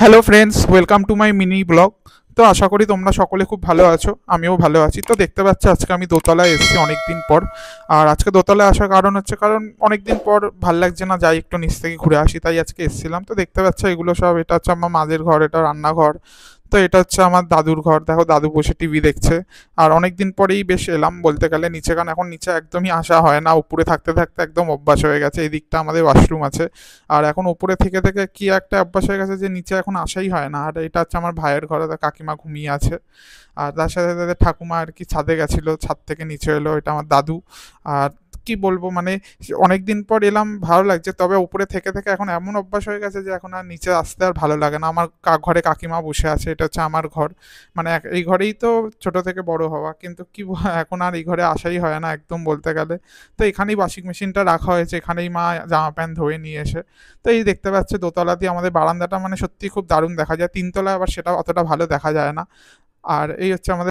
Hello friends, welcome to my mini blog. তো আশা করি তোমরা সকলে খুব ভালো আছো, আমিও ভালো আছি। তো দেখতে পাচ্ছ আজকে আমি দোতলায় এসেছি অনেক দিন পর। আর আজকে দোতলায় আসার কারণ হচ্ছে কারণ অনেক দিন পর ভাল লাগছে না, যাই একটু নিচ থেকে ঘুরে আসি, তাই আজকে এসেছিলাম। তো দেখতে পাচ্ছ এগুলো সব, এটা হচ্ছে আমার মাঝের ঘর, এটা রান্নাঘর। তো এটা হচ্ছে আমার দাদুর ঘর, দেখো দাদু বসে টিভি দেখছে। আর অনেক দিন পরেই বেশ এলাম বলতে গেলে নিচে, কারণ এখন নিচে একদমই আসা হয় না, উপরে থাকতে থাকতে একদম অভ্যাস হয়ে গেছে। এই দিকটা আমাদের ওয়াশরুম আছে। আর এখন উপরে থেকে থেকে কি একটা অভ্যাস হয়ে গেছে যে নিচে এখন আসাই হয় না। আর এটা হচ্ছে আমার ভাইয়ের ঘরে, তার কাকিমা ঘুমিয়ে আছে। আর তার সাথে তাদের ঠাকুমা আর কি ছাদে গেছিল, ছাদ থেকে নিচে এলো, এটা আমার দাদু। আর কি বলবো মানে, অনেক দিন পর এলাম, ভালো লাগছে। তবে উপরে থেকে থেকে এখন এমন অভ্যাস হয়ে গেছে যে এখন আর নিচে আসতে আর ভালো লাগে না। আমার ঘরে কাকিমা বসে আছে, এটা হচ্ছে আমার ঘর। মানে এই ঘরেই তো ছোট থেকে বড় হওয়া, কিন্তু এখন আর এই ঘরে আসাই হয় না একদম বলতে গেলে। তো এখানেই ওয়াশিং মেশিনটা রাখা হয়েছে, এখানেই মা জামা প্যান্ট ধুয়ে নিয়ে এসে। তো এই দেখতে পাচ্ছে দোতলা দিয়ে আমাদের বারান্দাটা, মানে সত্যি খুব দারুণ দেখা যায়। তিনতলা আবার সেটা অতটা ভালো দেখা যায় না। আর এই হচ্ছে আমাদের